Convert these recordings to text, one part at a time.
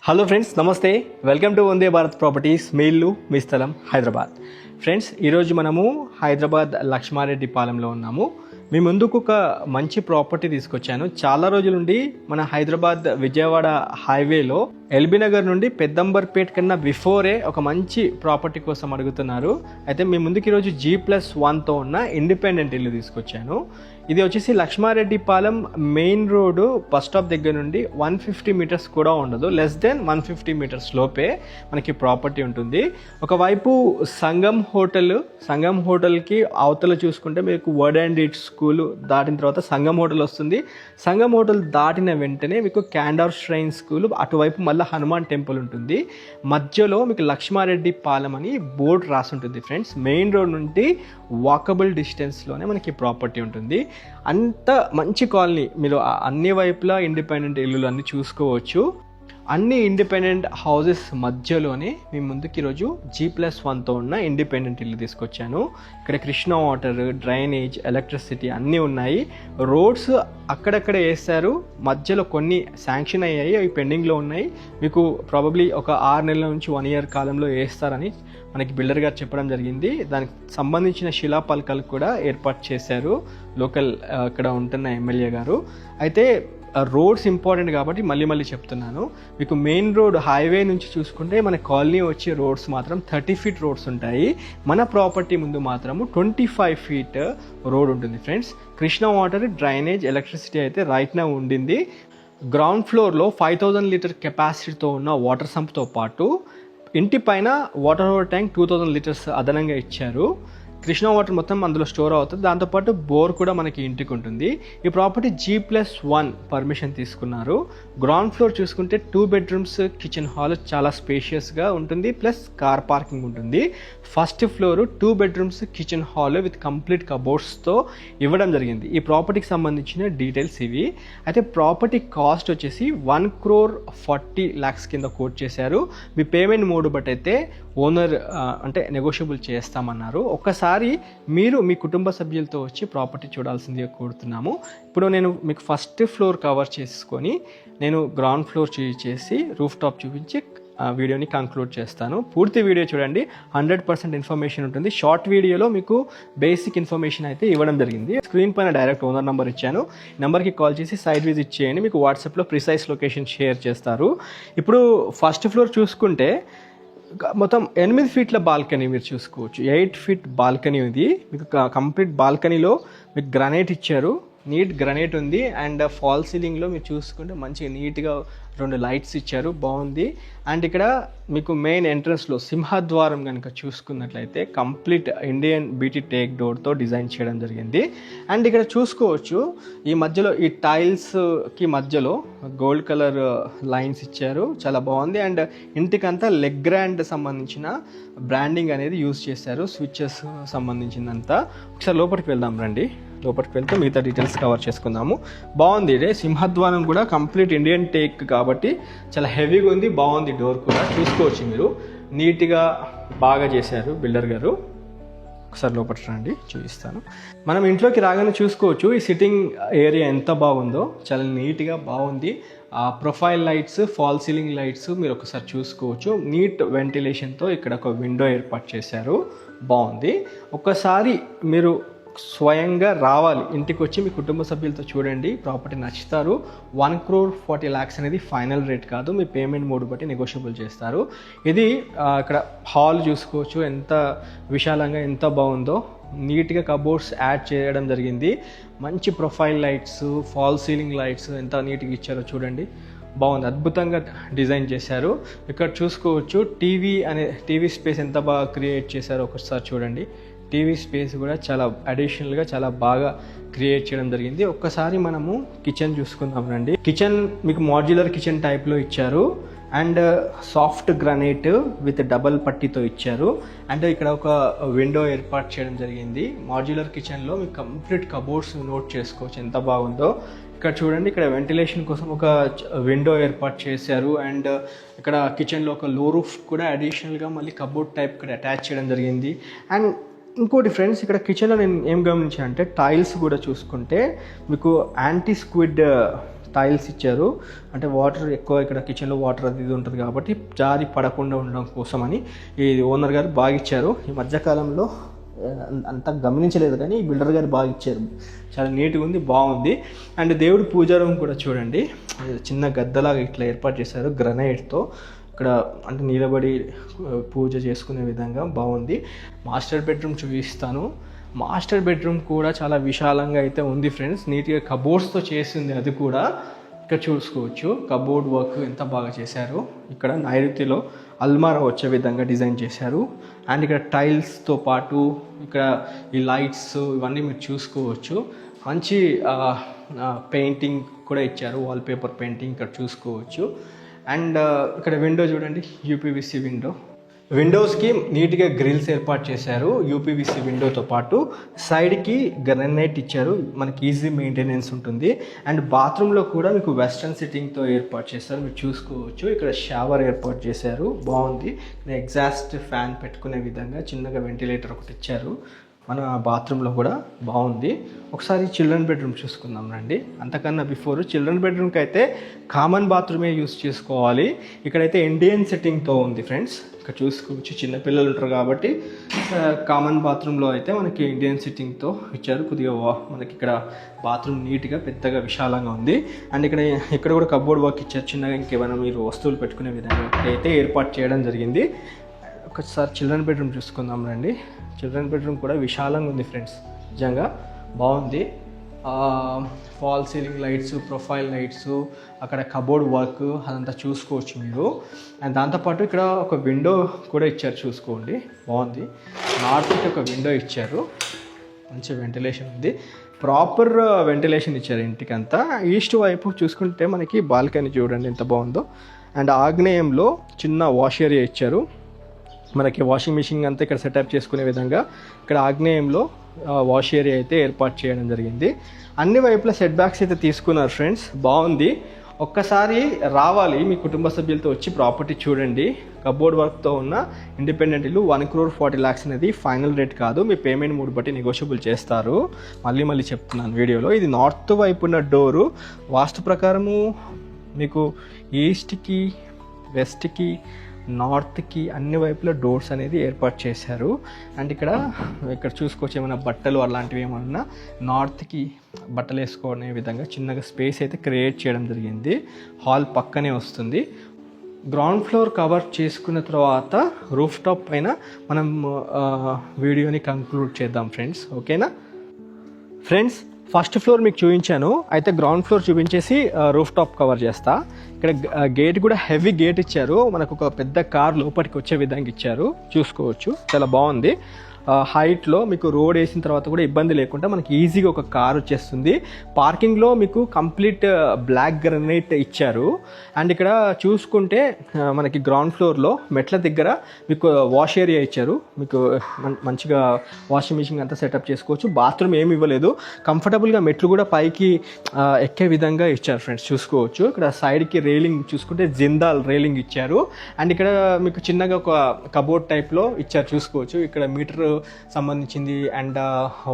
Hello friends, నమస్తే. Welcome to Vande Bharat properties. మీ ఇల్లు మీ స్థలం హైదరాబాద్. ఫ్రెండ్స్, ఈరోజు మనము హైదరాబాద్ లక్ష్మారెడ్డి పాలెంలో ఉన్నాము. మీ ముందుకు ఒక మంచి ప్రాపర్టీ తీసుకొచ్చాను. చాలా రోజుల నుండి మన హైదరాబాద్ విజయవాడ హైవేలో ఎల్బీ నగర్ నుండి పెద్దంబర్పేట్ కన్నా బిఫోరే ఒక మంచి ప్రాపర్టీ కోసం అడుగుతున్నారు. అయితే మీ ముందుకు ఈరోజు G+1తో ఉన్న ఇండిపెండెంట్ ఇల్లు తీసుకొచ్చాను. ఇది వచ్చేసి Lakshmareddy Palem main road bus stop దగ్గర నుండి 150 మీటర్స్ కూడా ఉండదు, లెస్ దెన్ 150 మీటర్స్ లోపే మనకి ప్రాపర్టీ ఉంటుంది. ఒకవైపు సంగం హోటల్కి అవతల చూసుకుంటే మీకు వర్డ్ అండ్ డీడ్ స్కూల్ దాటిన తర్వాత సంగం హోటల్ వస్తుంది. సంగం హోటల్ దాటిన వెంటనే మీకు క్యాండార్ ష్రైన్ స్కూల్, అటువైపు మళ్ళీ హనుమాన్ టెంపుల్ ఉంటుంది. మధ్యలో మీకు లక్ష్మారెడ్డి పాలెం అని బోర్డు రాసి ఉంటుంది. ఫ్రెండ్స్, మెయిన్ రోడ్ నుండి వాకబుల్ డిస్టెన్స్లోనే మనకి ప్రాపర్టీ ఉంటుంది. అంత మంచి కాలనీ, మీరు అన్ని వైపులా ఇండిపెండెంట్ ఇల్లులు అన్నీ చూసుకోవచ్చు. అన్ని ఇండిపెండెంట్ హౌసెస్ మధ్యలోనే మీ ముందుకు ఈరోజు G+1తో ఉన్న ఇండిపెండెంట్ ఇల్లు తీసుకొచ్చాను. ఇక్కడ కృష్ణా వాటర్, డ్రైనేజ్, ఎలక్ట్రిసిటీ అన్నీ ఉన్నాయి. రోడ్స్ అక్కడక్కడ వేస్తారు, మధ్యలో కొన్ని శాంక్షన్ అయ్యాయి, అవి పెండింగ్లో ఉన్నాయి. మీకు ప్రాబబ్లీ ఒక 6 నెలల నుంచి 1 ఇయర్ కాలంలో వేస్తారని మనకి బిల్డర్ గారు చెప్పడం జరిగింది. దానికి సంబంధించిన శిలాపలకలు కూడా ఏర్పాటు చేశారు లోకల్ ఇక్కడ ఉంటున్న ఎమ్మెల్యే గారు. అయితే రోడ్స్ ఇంపార్టెంట్ కాబట్టి మళ్ళీ చెప్తున్నాను. మీకు మెయిన్ రోడ్ హైవే నుంచి చూసుకుంటే మన కాలనీ వచ్చే రోడ్స్ మాత్రం 30 ఫీట్ రోడ్స్ ఉంటాయి. మన ప్రాపర్టీ ముందు మాత్రము 25 ఫీట్ రోడ్ ఉంటుంది. Friends, Krishna water, drainage, electricity అయితే రైట్ నా ఉండింది. గ్రౌండ్ ఫ్లోర్లో 5000 లీటర్ కెపాసిటీతో ఉన్న వాటర్ సంప్తో పాటు ఇంటి పైన వాటర్ ట్యాంక్ 2000 లీటర్స్ అదనంగా ఇచ్చారు. కృష్ణా వాటర్ మొత్తం అందులో స్టోర్ అవుతుంది. దాంతోపాటు బోర్ కూడా మనకి ఇంటికి ఉంటుంది. ఈ ప్రాపర్టీ G+1 పర్మిషన్ తీసుకున్నారు. గ్రౌండ్ ఫ్లోర్ చూసుకుంటే 2 బెడ్రూమ్స్, కిచెన్ హాల్ చాలా స్పేషియస్గా ఉంటుంది, ప్లస్ కార్ పార్కింగ్ ఉంటుంది. First floor 2 bedrooms, kitchen hall with complete కబోర్డ్స్తో ఇవ్వడం జరిగింది. ఈ ప్రాపర్టీకి సంబంధించిన డీటెయిల్స్ ఇవి. అయితే ప్రాపర్టీ కాస్ట్ వచ్చేసి 1,40 lakhs కింద కోట్ చేశారు. మీ పేమెంట్ మోడ్ బట్టి అయితే ఓనర్ అంటే నెగోషియబుల్ చేస్తామన్నారు. ఒక్కసారి మీరు మీ కుటుంబ సభ్యులతో వచ్చి ప్రాపర్టీ చూడాల్సిందిగా కోరుతున్నాము. ఇప్పుడు నేను మీకు ఫస్ట్ ఫ్లోర్ కవర్ చేసుకొని నేను గ్రౌండ్ ఫ్లోర్ చేసి రూఫ్ టాప్ చూపించి వీడియోని కంక్లూడ్ చేస్తాను. పూర్తి వీడియో చూడండి, 100% ఇన్ఫర్మేషన్ ఉంటుంది. షార్ట్ వీడియోలో మీకు బేసిక్ ఇన్ఫర్మేషన్ అయితే ఇవ్వడం జరిగింది. స్క్రీన్ పైన డైరెక్ట్ ఓనర్ నెంబర్ ఇచ్చాను. నెంబర్కి కాల్ చేసి సైట్ విజిట్ చేయండి. మీకు వాట్సాప్లో ప్రిసైజ్ లొకేషన్ షేర్ చేస్తారు. ఇప్పుడు ఫస్ట్ ఫ్లోర్ చూసుకుంటే మొత్తం 8 ఫీట్ల బాల్కనీ మీరు చూసుకోవచ్చు. 8 ఫీట్ బాల్కనీ ఉంది. మీకు కంప్లీట్ బాల్కనీలో మీకు గ్రానైట్ ఇచ్చారు, నీట్ గ్రానైట్ ఉంది. అండ్ ఫాల్ సీలింగ్లో మీరు చూసుకుంటే మంచిగా నీట్గా 2 లైట్స్ ఇచ్చారు, బాగుంది. అండ్ ఇక్కడ మీకు మెయిన్ ఎంట్రన్స్లో సింహద్వారం కనుక చూసుకున్నట్లయితే కంప్లీట్ ఇండియన్ బీటీ టేక్ డోర్తో డిజైన్ చేయడం జరిగింది. అండ్ ఇక్కడ చూసుకోవచ్చు ఈ మధ్యలో ఈ టైల్స్కి మధ్యలో గోల్డ్ కలర్ లైన్స్ ఇచ్చారు, చాలా బాగుంది. అండ్ ఇంటికంతా లెగ్ గ్రాండ్ సంబంధించిన బ్రాండింగ్ అనేది యూజ్ చేశారు, స్విచ్చెస్ సంబంధించిందంతా. ఒకసారి లోపలికి వెళ్దాం రండి. లోపలికి వెళ్తే మిగతా డీటెయిల్స్ కవర్ చేసుకుందాము. బాగుంది. ఇదే సింహద్వారం కూడా కంప్లీట్ ఇండియన్ టేక్ కాబట్టి చాలా హెవీగా ఉంది, బాగుంది. డోర్ కూడా చూసుకోవచ్చు మీరు, నీట్గా బాగా చేశారు బిల్డర్ గారు. ఒకసారి లోపలికి రండి, చూపిస్తాను. మనం ఇంట్లోకి రాగానే చూసుకోవచ్చు ఈ సిట్టింగ్ ఏరియా ఎంత బాగుందో, చాలా నీట్గా బాగుంది. Profile lights, fall ceiling lights మీరు ఒకసారి చూసుకోవచ్చు. నీట్ వెంటిలేషన్తో ఇక్కడ ఒక విండో ఏర్పాటు చేశారు, బాగుంది. ఒక్కసారి మీరు స్వయంగా రావాలి, ఇంటికి వచ్చి మీ కుటుంబ సభ్యులతో చూడండి, ప్రాపర్టీ నచ్చుతారు. 1,40 lakhs అనేది ఫైనల్ రేట్ కాదు, మీ పేమెంట్ మోడ్ బట్టి నెగోషియబుల్ చేస్తారు. ఇది ఇక్కడ హాల్ చూసుకోవచ్చు, ఎంత విశాలంగా ఎంత బాగుందో. నీట్గా కబోర్డ్స్ యాడ్ చేయడం జరిగింది. మంచి profile lights, fall ceiling lights ఎంత నీట్గా ఇచ్చారో చూడండి, బాగుంది. అద్భుతంగా డిజైన్ చేశారు. ఇక్కడ చూసుకోవచ్చు టీవీ స్పేస్ ఎంత బాగా క్రియేట్ చేశారో ఒకసారి చూడండి. టీవీ స్పేస్ కూడా చాలా అడిషనల్గా చాలా బాగా క్రియేట్ చేయడం జరిగింది. ఒక్కసారి మనము కిచెన్ చూసుకుందాం రండి. కిచెన్ మీకు మాడ్యులర్ కిచెన్ టైప్లో ఇచ్చారు. And soft granite with double పట్టీతో ఇచ్చారు. అండ్ ఇక్కడ ఒక విండో ఏర్పాటు చేయడం జరిగింది. మాడ్యులర్ కిచెన్లో మీకు కంప్లీట్ కబోర్డ్స్ నోట్ చేసుకోవచ్చు ఎంత బాగుందో. ఇక్కడ చూడండి, ఇక్కడ వెంటిలేషన్ కోసం ఒక విండో ఏర్పాటు చేశారు. అండ్ ఇక్కడ కిచెన్లో ఒక లో రూఫ్ కూడా అడిషనల్గా మళ్ళీ కబోర్డ్ టైప్ కూడా అటాచ్ చేయడం జరిగింది. అండ్ ఇంకోటి ఫ్రెండ్స్, ఇక్కడ కిచెన్లో నేను ఏం గమనించాను అంటే టైల్స్ కూడా చూసుకుంటే మీకు యాంటీ స్క్విడ్ టైల్స్ ఇచ్చారు. అంటే వాటర్ ఎక్కువ ఇక్కడ కిచెన్లో వాటర్ అది ఇది ఉంటుంది కాబట్టి జారి పడకుండా ఉండడం కోసమని ఈ ఓనర్ గారు బాగా ఇచ్చారు. ఈ మధ్యకాలంలో అంత గమనించలేదు కానీ బిల్డర్ గారు బాగా ఇచ్చారు. చాలా నీట్గా ఉంది, బాగుంది. అండ్ దేవుడి పూజా రూమ్ కూడా చూడండి, చిన్న గద్దలాగా ఇట్లా ఏర్పాటు చేశారు గ్రనైట్తో. ఇక్కడ అంటే నిలబడి పూజ చేసుకునే విధంగా బాగుంది. మాస్టర్ బెడ్రూమ్ చూపిస్తాను. మాస్టర్ బెడ్రూమ్ కూడా చాలా విశాలంగా అయితే ఉంది ఫ్రెండ్స్. నీట్గా కబోర్డ్స్తో చేసింది, అది కూడా ఇక్కడ చూసుకోవచ్చు. కబోర్డ్ వర్క్ ఎంత బాగా చేశారు. ఇక్కడ నైరుతిలో అల్మారా వచ్చే విధంగా డిజైన్ చేశారు. అండ్ ఇక్కడ టైల్స్తో పాటు ఇక్కడ ఈ లైట్స్ ఇవన్నీ మీరు చూసుకోవచ్చు. మంచి పెయింటింగ్ కూడా ఇచ్చారు, వాల్పేపర్ పెయింటింగ్ ఇక్కడ చూసుకోవచ్చు. అండ్ ఇక్కడ విండో చూడండి, యూపీవీసీ విండో. విండోస్కి నీట్గా గ్రిల్స్ ఏర్పాటు చేశారు. యూపీవీసీ విండోతో పాటు సైడ్కి గ్రనైట్ ఇచ్చారు, మనకి ఈజీ మెయింటెనెన్స్ ఉంటుంది. అండ్ బాత్రూంలో కూడా మీకు వెస్ట్రన్ సిట్టింగ్తో ఏర్పాటు చేశారు, మీరు చూసుకోవచ్చు. ఇక్కడ షవర్ ఏర్పాటు చేశారు, బాగుంది. ఎగ్జాస్ట్ ఫ్యాన్ పెట్టుకునే విధంగా చిన్నగా వెంటిలేటర్ ఒకటి ఇచ్చారు. మన బాత్రూంలో కూడా బాగుంది. ఒకసారి చిల్డ్రన్ బెడ్రూమ్ చూసుకుందాం రండి. అంతకన్నా బిఫోర్ చిల్డ్రన్ బెడ్రూమ్కి అయితే కామన్ బాత్రూమే యూస్ చేసుకోవాలి. ఇక్కడైతే ఇండియన్ సెట్టింగ్తో ఉంది ఫ్రెండ్స్, ఇక్కడ చూసుకోవచ్చు. చిన్నపిల్లలు ఉంటారు కాబట్టి కామన్ బాత్రూంలో అయితే మనకి ఇండియన్ సెట్టింగ్తో ఇచ్చారు. కొద్దిగా మనకి ఇక్కడ బాత్రూమ్ నీట్గా పెద్దగా విశాలంగా ఉంది. అండ్ ఇక్కడ కూడా కబోర్డ్ వర్క్ ఇచ్చారు, చిన్నగా ఇంకేమైనా మీరు వస్తువులు పెట్టుకునే విధంగా అయితే ఏర్పాటు చేయడం జరిగింది. ఒకసారి చిల్డ్రన్ బెడ్రూమ్ చూసుకుందాం రండి. చిల్డ్రన్ బెడ్రూమ్ కూడా విశాలంగా ఉంది ఫ్రెండ్స్, నిజంగా బాగుంది. Fall ceiling lights, profile lights, అక్కడ కబోర్డ్ వర్క్ అదంతా చూసుకోవచ్చు మీరు. అండ్ దాంతోపాటు ఇక్కడ ఒక విండో కూడా ఇచ్చారు, చూసుకోండి, బాగుంది. నార్త్కి ఒక విండో ఇచ్చారు, మంచి వెంటిలేషన్ ఉంది, ప్రాపర్ వెంటిలేషన్ ఇచ్చారు ఇంటికంతా. ఈస్ట్ వైపు చూసుకుంటే మనకి బాల్కనీ చూడండి ఎంత బాగుందో. అండ్ ఆగ్నేయంలో చిన్న వాష్ ఏరియా ఇచ్చారు, మనకి వాషింగ్ మిషన్ అంతా ఇక్కడ సెటప్ చేసుకునే విధంగా ఇక్కడ ఆగ్నేయంలో వాష్ ఏరియా అయితే ఏర్పాటు చేయడం జరిగింది. అన్ని వైపుల సెట్ బ్యాక్స్ అయితే తీసుకున్నారు ఫ్రెండ్స్, బాగుంది. ఒక్కసారి రావాలి మీ కుటుంబ సభ్యులతో వచ్చి ప్రాపర్టీ చూడండి. కబోర్డ్ వర్క్తో ఉన్న ఇండిపెండెంట్ ఇల్లు 1,40,00,000 అనేది ఫైనల్ రేట్ కాదు, మీ పేమెంట్ మూడు బట్టి నెగోషియబుల్ చేస్తారు. మళ్ళీ చెప్తున్నాను వీడియోలో. ఇది నార్త్ వైపు ఉన్న డోరు. వాస్తు ప్రకారము మీకు ఈస్ట్కి, వెస్ట్కి, నార్త్కి అన్ని వైపుల డోర్స్ అనేది ఏర్పాటు చేశారు. అండ్ ఇక్కడ చూసుకోవచ్చు, ఏమైనా బట్టలు అలాంటివి ఏమన్నా నార్త్కి బట్టలు వేసుకునే విధంగా చిన్నగా స్పేస్ అయితే క్రియేట్ చేయడం జరిగింది. హాల్ పక్కనే వస్తుంది. గ్రౌండ్ ఫ్లోర్ కవర్ చేసుకున్న తర్వాత రూఫ్ టాప్ పైన మనం వీడియోని కంక్లూడ్ చేద్దాం ఫ్రెండ్స్, ఓకేనా ఫ్రెండ్స్? ఫస్ట్ ఫ్లోర్ మీకు చూపించాను, అయితే గ్రౌండ్ ఫ్లోర్ చూపించేసి రూఫ్ టాప్ కవర్ చేస్తా. ఇక్కడ గేట్ కూడా హెవీ గేట్ ఇచ్చారు, మనకు ఒక పెద్ద కార్ లోపలికి వచ్చే విధంగా ఇచ్చారు, చూసుకోవచ్చు, చాలా బాగుంది. హైట్లో మీకు రోడ్ వేసిన తర్వాత కూడా ఇబ్బంది లేకుండా మనకి ఈజీగా ఒక కార్ వచ్చేస్తుంది. పార్కింగ్లో మీకు కంప్లీట్ బ్లాక్ గ్రనైట్ ఇచ్చారు. అండ్ ఇక్కడ చూసుకుంటే మనకి గ్రౌండ్ ఫ్లోర్లో మెట్ల దగ్గర మీకు వాష్ ఏరియా ఇచ్చారు, మీకు మంచిగా వాషింగ్ మిషన్ అంతా సెటప్ చేసుకోవచ్చు. బాత్రూమ్ ఏమి ఇవ్వలేదు, కంఫర్టబుల్గా మెట్లు కూడా పైకి ఎక్కే విధంగా ఇచ్చారు ఫ్రెండ్స్, చూసుకోవచ్చు. ఇక్కడ సైడ్కి రైలింగ్ చూసుకుంటే జిందాల్ రైలింగ్ ఇచ్చారు. అండ్ ఇక్కడ మీకు చిన్నగా ఒక కబోర్డ్ టైప్లో ఇచ్చారు, చూసుకోవచ్చు. ఇక్కడ మీటర్ సంబంధించింది అండ్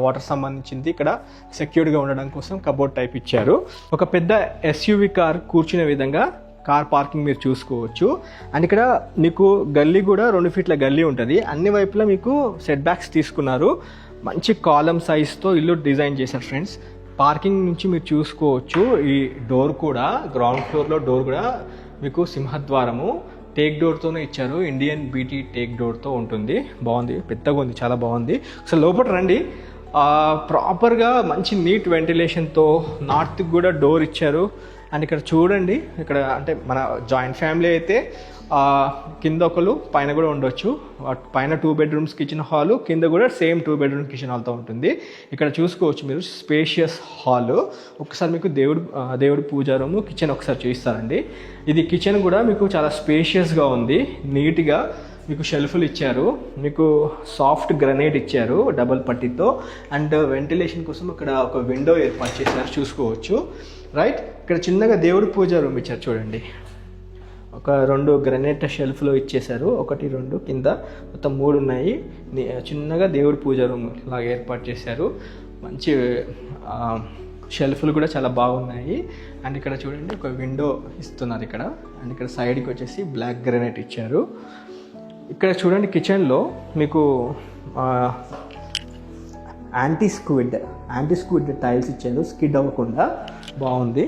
వాటర్ సంబంధించింది ఇక్కడ సెక్యూర్డ్గా ఉండడం కోసం కబోర్డ్ టైప్ ఇచ్చారు. ఒక పెద్ద ఎస్యూవి కార్ కూర్చునే విధంగా కార్ పార్కింగ్ మీరు చూసుకోవచ్చు. అండ్ ఇక్కడ మీకు గల్లీ కూడా 2 ఫీట్ల గల్లీ ఉంటుంది. అన్ని వైపులా మీకు సెట్ బ్యాక్స్ తీసుకున్నారు. మంచి కాలమ్ సైజ్తో ఇల్లు డిజైన్ చేశారు ఫ్రెండ్స్. పార్కింగ్ నుంచి మీరు చూసుకోవచ్చు. ఈ డోర్ కూడా గ్రౌండ్ ఫ్లోర్లో డోర్ కూడా మీకు సింహద్వారము టేక్ డోర్తోనే ఇచ్చారు, ఇండియన్ బీటీ టేక్ డోర్తో ఉంటుంది, బాగుంది, పెద్దగా ఉంది, చాలా బాగుంది. అసలు లోపల రండి. ప్రాపర్గా మంచి నీట్ వెంటిలేషన్తో నార్త్కి కూడా డోర్ ఇచ్చారు. అండ్ ఇక్కడ చూడండి, ఇక్కడ అంటే మన జాయింట్ ఫ్యామిలీ అయితే కింద ఒకరు పైన కూడా ఉండొచ్చు. పైన 2 బెడ్రూమ్స్ కిచెన్ హాలు, కింద కూడా సేమ్ 2 బెడ్రూమ్ కిచెన్ హాల్తో ఉంటుంది. ఇక్కడ చూసుకోవచ్చు మీరు స్పేషియస్ హాల్. ఒకసారి మీకు దేవుడి పూజా రూమ్, కిచెన్ ఒకసారి చూపిస్తారండి. ఇది కిచెన్ కూడా మీకు చాలా స్పేషియస్గా ఉంది, నీట్గా మీకు షెల్ఫ్లు ఇచ్చారు, మీకు సాఫ్ట్ గ్రనైట్ ఇచ్చారు డబల్ పట్టీతో. అండ్ వెంటిలేషన్ కోసం ఇక్కడ ఒక విండో ఏర్పాటు చేశారు, చూసుకోవచ్చు, రైట్. ఇక్కడ చిన్నగా దేవుడి పూజా రూమ్ ఇచ్చారు చూడండి. ఒక 2 గ్రనైట్ షెల్ఫ్లో ఇచ్చేశారు, 1, 2 కింద మొత్తం 3 ఉన్నాయి. చిన్నగా దేవుడి పూజా రూమ్ లాగా ఏర్పాటు చేశారు. మంచి షెల్ఫ్లు కూడా చాలా బాగున్నాయి. అండ్ ఇక్కడ చూడండి ఒక విండో ఇస్తున్నారు ఇక్కడ. అండ్ ఇక్కడ సైడ్కి వచ్చేసి బ్లాక్ గ్రానైట్ ఇచ్చారు. ఇక్కడ చూడండి కిచెన్లో మీకు యాంటీ స్క్విడ్ టైల్స్ ఇచ్చారు, స్కిడ్ అవ్వకుండా బాగుంది.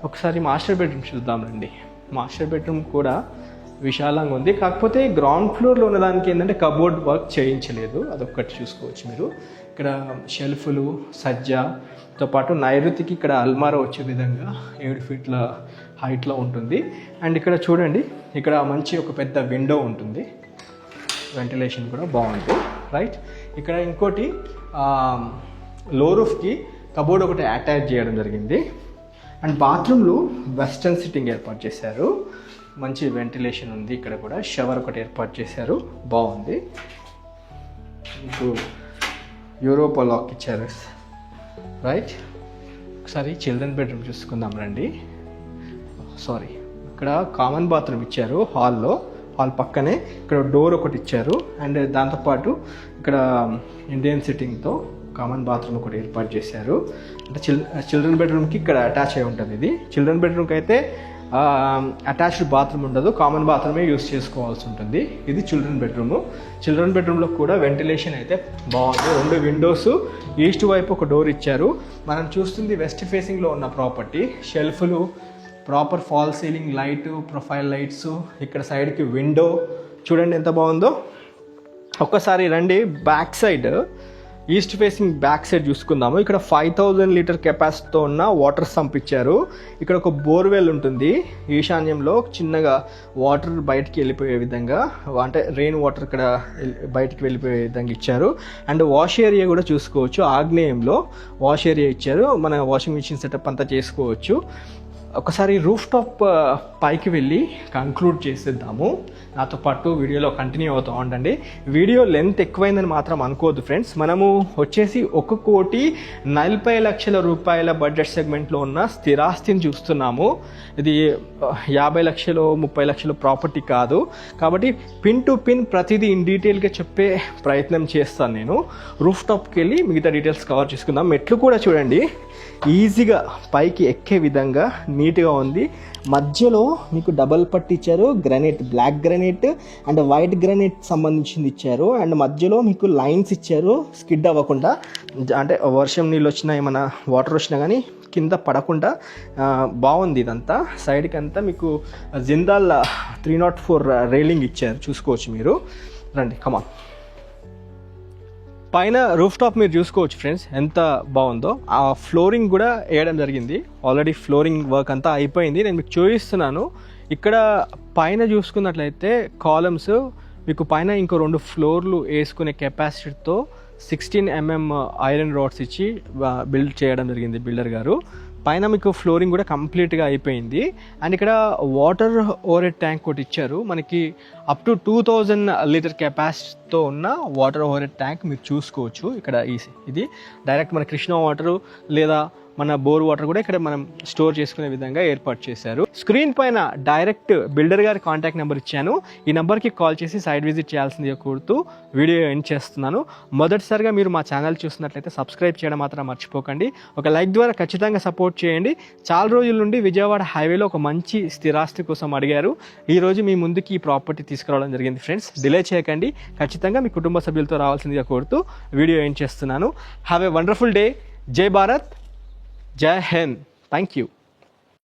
ఒకసారి మాస్టర్ బెడ్రూమ్ చూద్దామండి. మాస్టర్ బెడ్రూమ్ కూడా విశాలంగా ఉంది, కాకపోతే గ్రౌండ్ ఫ్లోర్లో ఉన్నదానికి ఏంటంటే కబోర్డ్ వర్క్ చేయించలేదు, అదొక్కటి చూసుకోవచ్చు మీరు. ఇక్కడ షెల్ఫ్లు సజ్జాతో పాటు నైరుతికి ఇక్కడ అల్మారా వచ్చే విధంగా 7 ఫీట్ల హైట్లో ఉంటుంది. అండ్ ఇక్కడ చూడండి ఇక్కడ మంచి ఒక పెద్ద విండో ఉంటుంది, వెంటిలేషన్ కూడా బాగుంది, రైట్. ఇక్కడ ఇంకోటి లో రూఫ్కి కబోర్డ్ ఒకటి అటాచ్ చేయడం జరిగింది. అండ్ బాత్రూమ్లో వెస్టర్న్ సిట్టింగ్ ఏర్పాటు చేశారు, మంచి వెంటిలేషన్ ఉంది. ఇక్కడ కూడా షవర్ ఒకటి ఏర్పాటు చేశారు, బాగుంది. మీకు యూరోపా లాక్ ఇచ్చారు, రైట్. ఒకసారి చిల్డ్రన్ బెడ్రూమ్ చూసుకుందాం రండి. సారీ, ఇక్కడ కామన్ బాత్రూమ్ ఇచ్చారు హాల్ పక్కనే ఇక్కడ డోర్ ఒకటి ఇచ్చారు. అండ్ దాంతోపాటు ఇక్కడ ఇండియన్ సిట్టింగ్తో కామన్ బాత్రూమ్ ఒకటి ఏర్పాటు చేశారు. అంటే చిల్డ్రన్ బెడ్రూమ్కి ఇక్కడ అటాచ్ అయి ఉంటుంది. ఇది చిల్డ్రన్ బెడ్రూమ్కి అయితే అటాచ్డ్ బాత్రూమ్ ఉండదు, కామన్ బాత్రూమే యూస్ చేసుకోవాల్సి ఉంటుంది. ఇది చిల్డ్రన్ బెడ్రూమ్లో కూడా వెంటిలేషన్ అయితే బాగుంది. 2 విండోస్, ఈస్ట్ వైపు ఒక డోర్ ఇచ్చారు. మనం చూస్తుంది వెస్ట్ ఫేసింగ్లో ఉన్న ప్రాపర్టీ. షెల్ఫ్లు, proper fall ceiling light, profile lights, ఇక్కడ సైడ్కి విండో చూడండి ఎంత బాగుందో. ఒక్కసారి రండి back side, east facing back side చూసుకుందాము. ఇక్కడ 5000 లీటర్ కెపాసిటీతో ఉన్న వాటర్ సంప్ ఇచ్చారు. ఇక్కడ ఒక బోర్వెల్ ఉంటుంది ఈశాన్యంలో, చిన్నగా వాటర్ బయటికి వెళ్ళిపోయే విధంగా, అంటే రెయిన్ వాటర్ ఇక్కడ బయటికి వెళ్ళిపోయే విధంగా ఇచ్చారు. అండ్ వాష్ ఏరియా కూడా చూసుకోవచ్చు, ఆగ్నేయంలో వాష్ ఏరియా ఇచ్చారు, మన వాషింగ్ మిషన్ సెటప్ అంతా చేసుకోవచ్చు. ఒకసారి రూఫ్ టాప్ పైకి వెళ్ళి కంక్లూడ్ చేసేద్దాము. నాతో పాటు వీడియోలో కంటిన్యూ అవుతూ ఉండండి. వీడియో లెంత్ ఎక్కువైందని మాత్రం అనుకోవద్దు ఫ్రెండ్స్. మనము వచ్చేసి 1,40,00,000 రూపాయల బడ్జెట్ సెగ్మెంట్లో ఉన్న స్థిరాస్తిని చూస్తున్నాము. ఇది 50 లక్షలు 30 లక్షల ప్రాపర్టీ కాదు. కాబట్టి పిన్ టు పిన్ ప్రతిదీ ఇన్ డీటెయిల్గా చెప్పే ప్రయత్నం చేస్తాను నేను. రూఫ్ టాప్కి వెళ్ళి మిగతా డీటెయిల్స్ కవర్ చేసుకుందాం. మెట్లు కూడా చూడండి ఈజీగా పైకి ఎక్కే విధంగా నీట్గా ఉంది. మధ్యలో మీకు డబల్ పట్టు ఇచ్చారు, granite, black granite and white granite సంబంధించింది ఇచ్చారు. అండ్ మధ్యలో మీకు లైన్స్ ఇచ్చారు, స్కిడ్ అవ్వకుండా, అంటే వర్షం నీళ్ళు వచ్చినా ఏమైనా వాటర్ వచ్చినా కానీ కింద పడకుండా బాగుంది ఇదంతా. సైడ్కి అంతా మీకు జిందాల్ 304 రైలింగ్ ఇచ్చారు, చూసుకోవచ్చు మీరు. రండి కమాన్. పైన రూఫ్ టాప్ మీరు చూసుకోవచ్చు ఫ్రెండ్స్ ఎంత బాగుందో. ఆ ఫ్లోరింగ్ కూడా వేయడం జరిగింది, ఆల్రెడీ ఫ్లోరింగ్ వర్క్ అంతా అయిపోయింది. నేను మీకు చూపిస్తున్నాను. ఇక్కడ పైన చూసుకున్నట్లయితే కాలమ్స్ మీకు పైన ఇంకో 2 ఫ్లోర్లు వేసుకునే కెపాసిటీతో 16 mm ఐరన్ రాడ్స్ ఇచ్చి బిల్డ్ చేయడం జరిగింది బిల్డర్ గారు. పైన మీకు ఫ్లోరింగ్ కూడా కంప్లీట్గా అయిపోయింది. అండ్ ఇక్కడ వాటర్ ఓవర్ ట్యాంక్ ఒకటి ఇచ్చారు, మనకి అప్ టు 2000 లీటర్ కెపాసిటీతో ఉన్న వాటర్ ఓవర్ ట్యాంక్ మీరు చూసుకోవచ్చు. ఇక్కడ ఇది డైరెక్ట్ మన కృష్ణా వాటర్ లేదా మన బోర్ వాటర్ కూడా ఇక్కడ మనం స్టోర్ చేసుకునే విధంగా ఏర్పాటు చేశారు. స్క్రీన్ పైన డైరెక్ట్ బిల్డర్ గారి కాంటాక్ట్ నెంబర్ ఇచ్చాను. ఈ నెంబర్కి కాల్ చేసి సైట్ విజిట్ చేయాల్సిందిగా కోరుతూ వీడియో ఎండ్ చేస్తున్నాను. మొదటిసారిగా మీరు మా ఛానల్ చూసినట్లయితే సబ్స్క్రైబ్ చేయడం మాత్రం మర్చిపోకండి. ఒక లైక్ ద్వారా ఖచ్చితంగా సపోర్ట్ చేయండి. చాలా రోజుల నుండి విజయవాడ హైవేలో ఒక మంచి స్థిరాస్తి కోసం అడిగారు. ఈరోజు మీ ముందుకి ఈ ప్రాపర్టీ తీసుకురావడం జరిగింది ఫ్రెండ్స్. డిలే చేయకండి, ఖచ్చితంగా మీ కుటుంబ సభ్యులతో రావాల్సిందిగా కోరుతూ వీడియో ఎండ్ చేస్తున్నాను. Have a wonderful day. జై భారత్, జై హింద్. Thank you.